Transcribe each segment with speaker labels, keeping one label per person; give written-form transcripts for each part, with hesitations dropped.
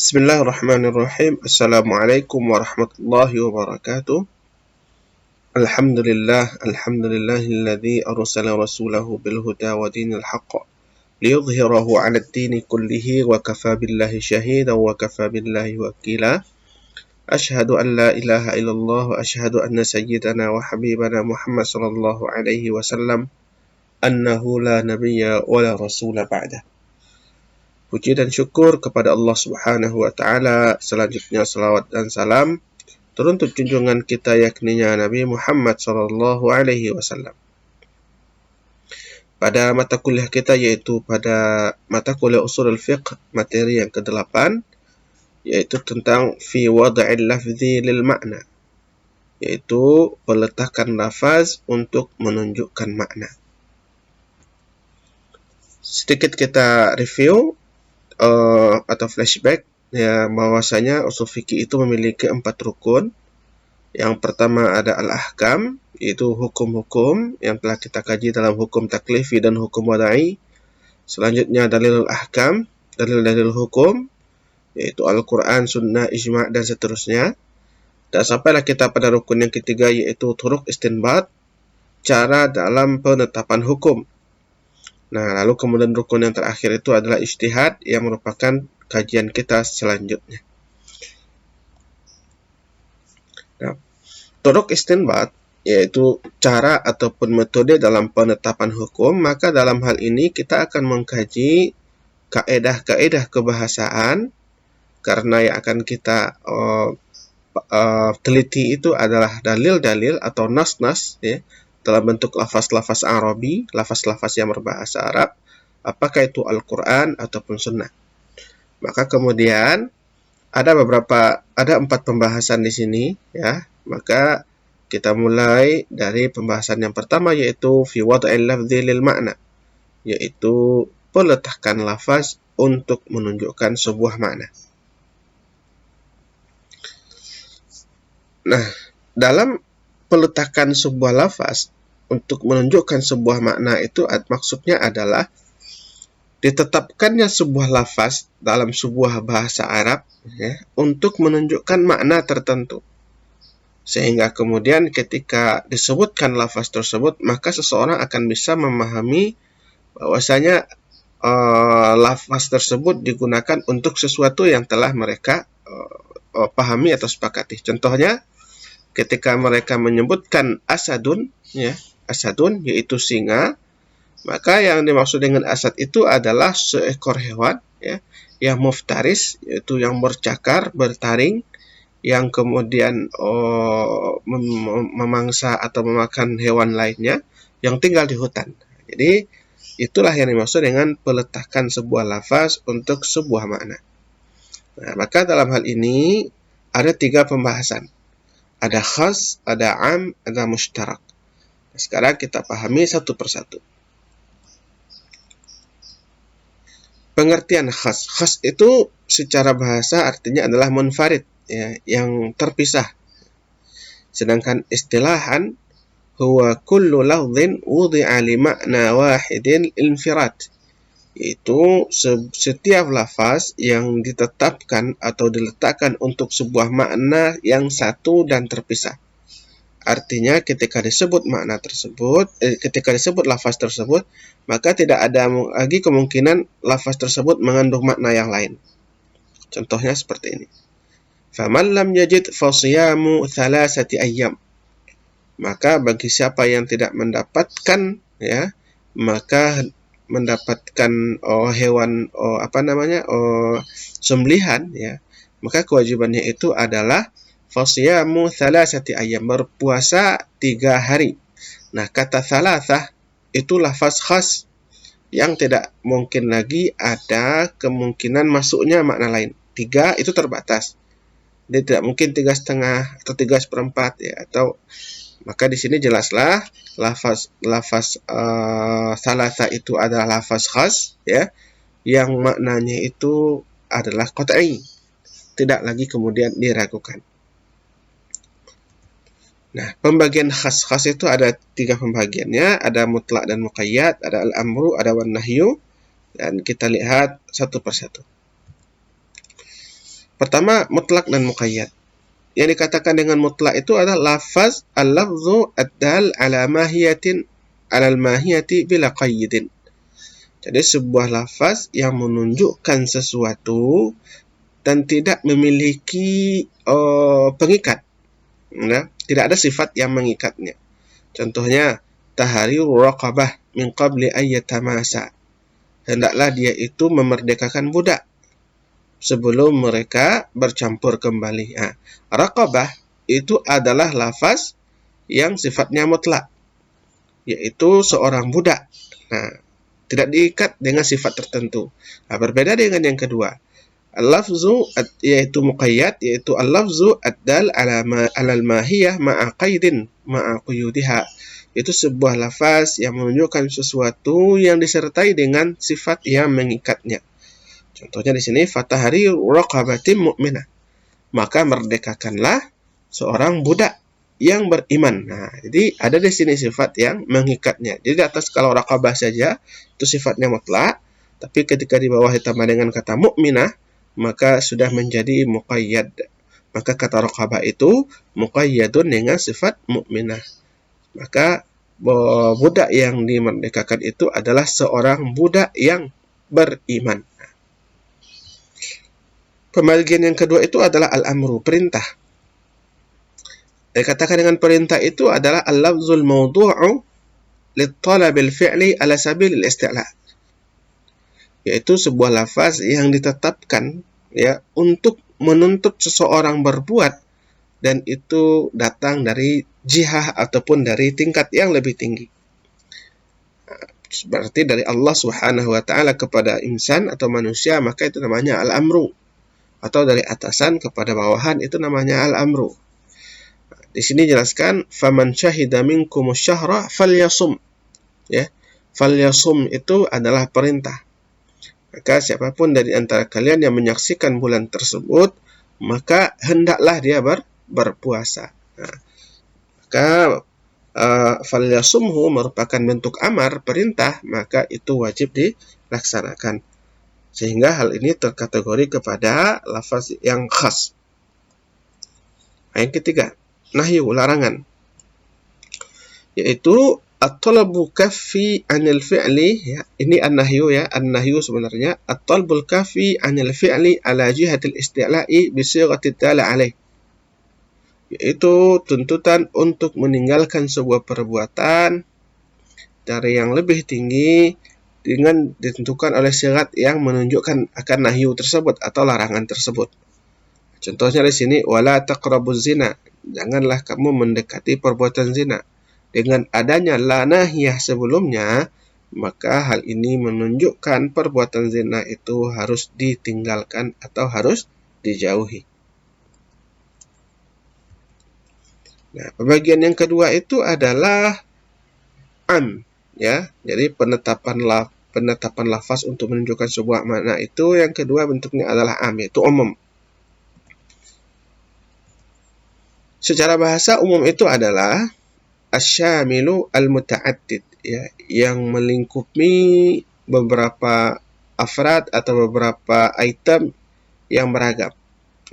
Speaker 1: Bismillahirrahmanirrahim. Assalamualaikum warahmatullahi wabarakatuh. Alhamdulillahilladzi arsala rasulahu bil huda wa dinil haqq liyudhhirahu 'ala ad-dini kullihi wa kafa billahi shahidan wa kafa billahi wakila. Asyhadu an la ilaha illallah wa asyhadu anna sayyidana wa habibana Muhammad sallallahu alaihi wasallam annahu la nabiyya wa la rasula ba'dah. Puji dan syukur kepada Allah Subhanahu wa taala. Selanjutnya salawat dan salam turun untuk junjungan kita yakninya Nabi Muhammad sallallahu alaihi wasallam. Pada mata kuliah kita, yaitu pada mata kuliah Ushulul Fiqh materi yang ke-8, yaitu tentang fi wad'il lafzi lil ma'na, yaitu peletakan lafaz untuk menunjukkan makna. Sedikit kita review atau flashback, ya, bahwasanya ushul fikih itu memiliki 4 rukun. Yang pertama ada al-ahkam, yaitu hukum-hukum yang telah kita kaji dalam hukum taklifi dan hukum wada'i. Selanjutnya dalilul ahkam, dalil-dalil hukum, yaitu Al-Quran, Sunnah, Ijma' dan seterusnya. Dan sampailah kita pada rukun yang ketiga, yaitu turuq istinbat, cara dalam penetapan hukum. Nah, lalu kemudian rukun yang terakhir itu adalah ijtihad, yang merupakan kajian kita selanjutnya. Nah, turuq istinbat, yaitu cara ataupun metode dalam penetapan hukum, maka dalam hal ini kita akan mengkaji kaedah-kaedah kebahasaan, karena yang akan kita teliti itu adalah dalil-dalil atau nas-nas, ya, dalam bentuk lafaz-lafaz Arabi, lafaz-lafaz yang berbahasa Arab, apakah itu Al-Quran ataupun Sunnah. Maka kemudian ada 4 pembahasan di sini, ya. Maka kita mulai dari pembahasan yang pertama, yaitu fi wad'il lafzi lil ma'na, yaitu peletakan lafaz untuk menunjukkan sebuah makna. Nah, dalam peletakan sebuah lafaz untuk menunjukkan sebuah makna itu maksudnya adalah ditetapkannya sebuah lafaz dalam sebuah bahasa Arab, ya, untuk menunjukkan makna tertentu. Sehingga kemudian ketika disebutkan lafaz tersebut, maka seseorang akan bisa memahami bahwasanya lafaz tersebut digunakan untuk sesuatu yang telah mereka pahami atau sepakati. Contohnya, ketika mereka menyebutkan asadun, ya, asadun yaitu singa, maka yang dimaksud dengan asad itu adalah seekor hewan, ya, yang muftaris, yaitu yang bercakar, bertaring, yang kemudian memangsa atau memakan hewan lainnya yang tinggal di hutan. Jadi itulah yang dimaksud dengan peletakan sebuah lafaz untuk sebuah makna. Nah, maka dalam hal ini ada 3 pembahasan. Ada khas, ada am, ada mushtarak. Nah, sekarang kita pahami satu persatu. Pengertian khas. Khas itu secara bahasa artinya adalah munfarid, ya, yang terpisah. Sedangkan istilahan huwa kullu lafdhin wudi'a li ma'na wahidin infirad, yaitu setiap lafaz yang ditetapkan atau diletakkan untuk sebuah makna yang satu dan terpisah. Artinya ketika disebut makna tersebut, ketika disebut lafaz tersebut, maka tidak ada lagi kemungkinan lafaz tersebut mengandung makna yang lain. Contohnya seperti ini. Faman lam yajid fasiyamu thalathati ayyam. Maka bagi siapa yang tidak mendapatkan, ya, maka mendapatkan hewan sembelihan, ya, maka kewajibannya itu adalah fasiyamu thalathati ayyam, berpuasa 3 hari. Nah, kata thalathah itu lafaz khas yang tidak mungkin lagi ada kemungkinan masuknya makna lain. 3 itu terbatas. Dia tidak mungkin 3,5 atau 3/4, ya, atau maka di sini jelaslah lafaz thalatha itu adalah lafaz khas, ya, yang maknanya itu adalah qat'i, tidak lagi kemudian diragukan. Nah, pembagian khas-khas itu ada 3 pembagiannya, ada mutlak dan muqayyad, ada al-amru, ada wan nahyu, dan kita lihat satu persatu. Pertama, mutlak dan muqayyad. Yang dikatakan dengan mutlak itu adalah lafaz al-lafzu ad-dal ala mahiyatin alal mahiyati bila qayyidin. Jadi sebuah lafaz yang menunjukkan sesuatu dan tidak memiliki pengikat. Nah, tidak ada sifat yang mengikatnya. Contohnya, tahriru raqabah min qabli ayyatamasa. Hendaklah dia itu memerdekakan budak sebelum mereka bercampur kembali. Raqabah itu adalah lafaz yang sifatnya mutlak, yaitu seorang budak. Nah, tidak diikat dengan sifat tertentu. Berbeda dengan yang kedua. Al-lafzu yaitu muqayyad, yaitu al-lafzu ad-dal alal mahiyah ma'a qaidin ma'a quyudiha. Itu sebuah lafaz yang menunjukkan sesuatu yang disertai dengan sifat yang mengikatnya. Contohnya di sini fatahari raqabatin mu'minah. Maka merdekakanlah seorang budak yang beriman. Nah, jadi ada di sini sifat yang mengikatnya. Jadi di atas kalau raqabah saja itu sifatnya mutlak, tapi ketika di bawah ditambah dengan kata mu'minah, maka sudah menjadi muqayyad. Maka kata raqabah itu muqayyadun dengan sifat mu'minah. Maka budak yang dimerdekakan itu adalah seorang budak yang beriman. Pembagian yang kedua itu adalah al-amru, perintah. Dikatakan dengan perintah itu adalah al-lafzul mawdu'u lit-talabil fi'li ala sabil al-isti'la. Yaitu sebuah lafaz yang ditetapkan ya untuk menuntut seseorang berbuat, dan itu datang dari jihah ataupun dari tingkat yang lebih tinggi. Berarti dari Allah Subhanahu wa taala kepada insan atau manusia, maka itu namanya al-amru. Atau dari atasan kepada bawahan, itu namanya al-amru. Di sini jelaskan faman syahida minkumus syahra falyasum. Ya. Falyasum itu adalah perintah. Maka siapapun dari antara kalian yang menyaksikan bulan tersebut, maka hendaklah dia berpuasa. Nah, maka falyasumhu merupakan bentuk amar, perintah, maka itu wajib dilaksanakan. Sehingga hal ini terkategori kepada lafaz yang khas. Yang ketiga, nahyu, larangan. Yaitu at-talabu kaffi 'anil fi'li, ya. Ini an-nahyu ya, an-nahyu sebenarnya at-talbul kaffi 'anil fi'li ala jihatil isti'la'i bi sighati dala 'alaih. Yaitu tuntutan untuk meninggalkan sebuah perbuatan dari yang lebih tinggi dengan ditentukan oleh syarat yang menunjukkan akan nahyu tersebut atau larangan tersebut. Contohnya di sini wala taqrabuz zina, janganlah kamu mendekati perbuatan zina. Dengan adanya la nahiyah sebelumnya, maka hal ini menunjukkan perbuatan zina itu harus ditinggalkan atau harus dijauhi. Nah, pembagian yang kedua itu adalah am, ya. Jadi penetapan lafaz untuk menunjukkan sebuah makna itu yang kedua bentuknya adalah am, yaitu umum. Secara bahasa umum itu adalah asyamilu al-muta'addid, ya, yang melingkupi beberapa afrad atau beberapa item yang beragam.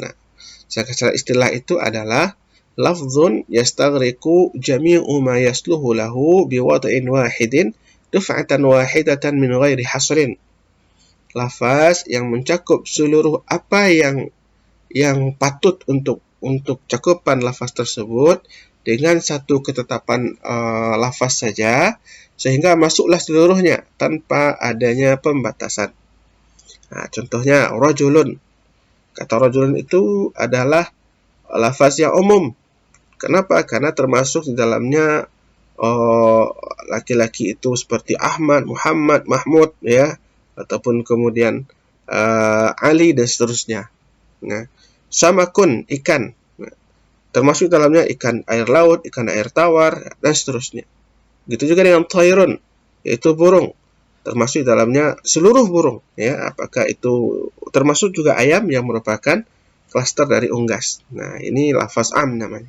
Speaker 1: Nah, secara istilah itu adalah lafzun yastaghriqu jami'u ma yasluhu lahu biwad'in wahidin duf'atan wahidatan min ghairi hasrin. Lafaz yang mencakup seluruh apa yang patut untuk cakupan lafaz tersebut dengan satu ketetapan lafaz saja, sehingga masuklah seluruhnya tanpa adanya pembatasan. Nah, contohnya rajulun. Kata rajulun itu adalah lafaz yang umum. Kenapa? Karena termasuk di dalamnya laki-laki itu seperti Ahmad, Muhammad, Mahmud, ya, ataupun kemudian Ali dan seterusnya. Nah, samakun, ikan. Nah, termasuk dalamnya ikan air laut, ikan air tawar, dan seterusnya. Gitu juga dengan tayrun, yaitu burung. Termasuk dalamnya seluruh burung, ya. Apakah itu termasuk juga ayam yang merupakan klaster dari unggas. Nah, ini lafaz am namanya.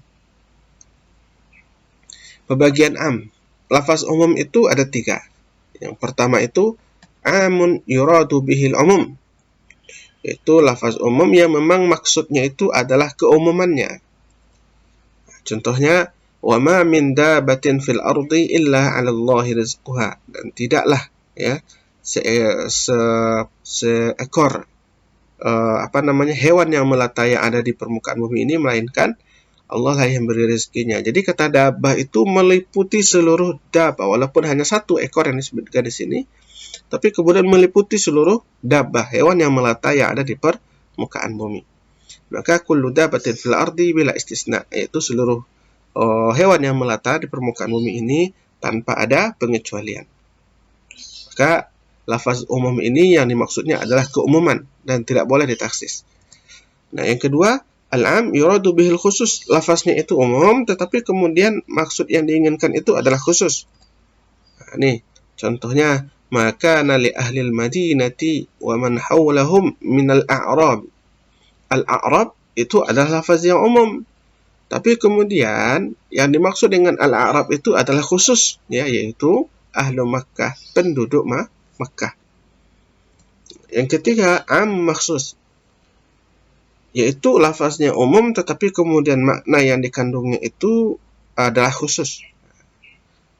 Speaker 1: Pembagian am. Lafaz umum itu ada 3. Yang pertama itu amun yuradu bihil umum. Itu lafaz umum yang memang maksudnya itu adalah keumumannya. Contohnya, wa ma min dabatin fil ardi illa 'ala Allahi rizquha, dan tidaklah ya seekor hewan yang melata yang ada di permukaan bumi ini melainkan Allah lah yang beri rezekinya. Jadi kata dabah itu meliputi seluruh dabah, walaupun hanya satu ekor yang disebutkan di sini, tapi kemudian meliputi seluruh dabah, hewan yang melata yang ada di permukaan bumi. Maka kullu dabatin fil ardi bila istisna, yaitu seluruh hewan yang melata di permukaan bumi ini tanpa ada pengecualian. Maka lafaz umum ini yang dimaksudnya adalah keumuman dan tidak boleh ditaksis. Nah, yang kedua, al-am yuradu bihil khusus. Lafaznya itu umum, tetapi kemudian maksud yang diinginkan itu adalah khusus. Nah, nih, contohnya, maka li ahlil madinati wa man hawlahum minal a'rab. Al-a'rab itu adalah lafaz yang umum. Tapi kemudian yang dimaksud dengan al-a'rab itu adalah khusus, ya, yaitu ahlu Makkah, penduduk Makkah. Yang ketiga, am maksus, yaitu lafaznya umum tetapi kemudian makna yang dikandungnya itu adalah khusus.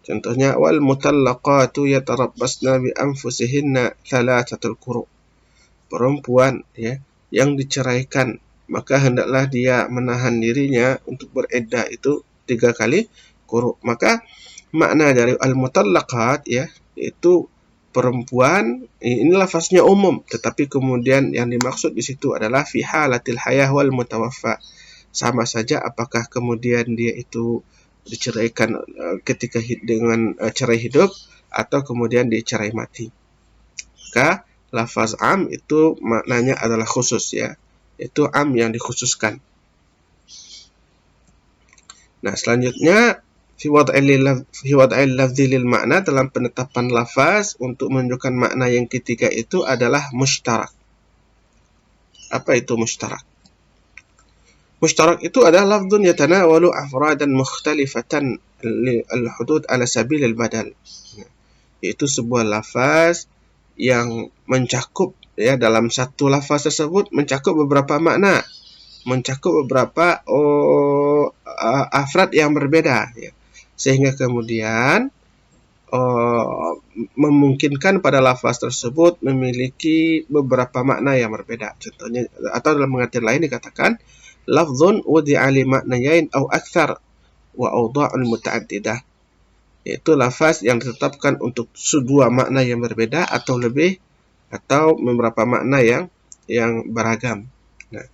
Speaker 1: Contohnya, wal mutallaqatu yatarabbasna bi anfusihinna thalathatul quru. Perempuan ya yang diceraikan, maka hendaklah dia menahan dirinya untuk beriddah itu 3 kali quru. Maka makna dari al mutallaqat ya yaitu perempuan, ini lafaznya umum, tetapi kemudian yang dimaksud di situ adalah fi halatil hayah wal mutawaffa. Sama saja apakah kemudian dia itu diceraikan ketika dengan cerai hidup atau kemudian dicerai mati. Maka lafaz am itu maknanya adalah khusus ya. Itu am yang dikhususkan. Nah, selanjutnya fi wad'il lafzi lil makna, dalam penetapan lafaz untuk menunjukkan makna yang ketiga itu adalah mushtarak. Apa itu mushtarak? Mushtarak itu adalah lafzun yatanawalu afradan mukhtalifatan al-hudud ala sabilil badal. Yaitu sebuah lafaz yang mencakup ya, dalam satu lafaz tersebut mencakup beberapa makna, mencakup beberapa afrad yang berbeda ya. Sehingga kemudian memungkinkan pada lafaz tersebut memiliki beberapa makna yang berbeda. Contohnya, atau dalam pengertian lain dikatakan lafzun wudi'a li ma'nayain aw akthar wa awdha'ul muta'addidah, yaitu lafaz yang ditetapkan untuk dua makna yang berbeda atau lebih, atau beberapa makna yang beragam. Nah,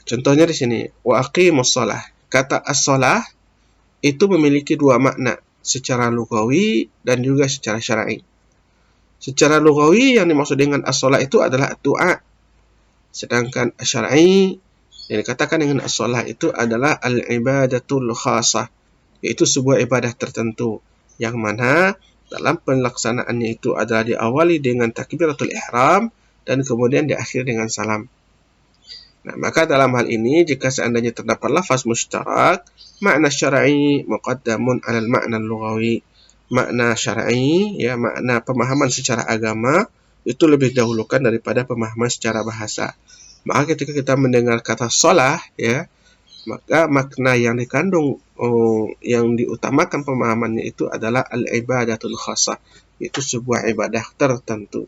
Speaker 1: contohnya di sini, wa aqimus shalah. Kata as-shalah itu memiliki dua makna, secara lugawi dan juga secara syar'i. Secara lugawi yang dimaksud dengan as-shalah itu adalah doa. Sedangkan syar'i yang dikatakan dengan as-shalah itu adalah al-ibadatul khasah, yaitu sebuah ibadah tertentu yang mana dalam pelaksanaannya itu adalah diawali dengan takbiratul ihram dan kemudian diakhiri dengan salam. Nah, maka dalam hal ini jika seandainya terdapat lafaz mushtarak, makna syar'i muqaddamun 'alal makna lughawi. Makna syar'i ya, makna pemahaman secara agama itu lebih dahulukan daripada pemahaman secara bahasa. Maka ketika kita mendengar kata shalah ya, maka makna yang dikandung yang diutamakan pemahamannya itu adalah al-ibadatul khasah, itu sebuah ibadah tertentu,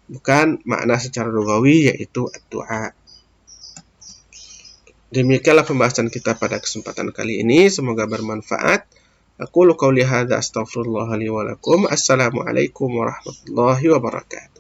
Speaker 1: bukan makna secara lughawi yaitu doa. Demikianlah pembahasan kita pada kesempatan kali ini, semoga bermanfaat. Aqulu qouli hadza astaghfirullah li wa lakum. Assalamualaikum warahmatullahi wabarakatuh.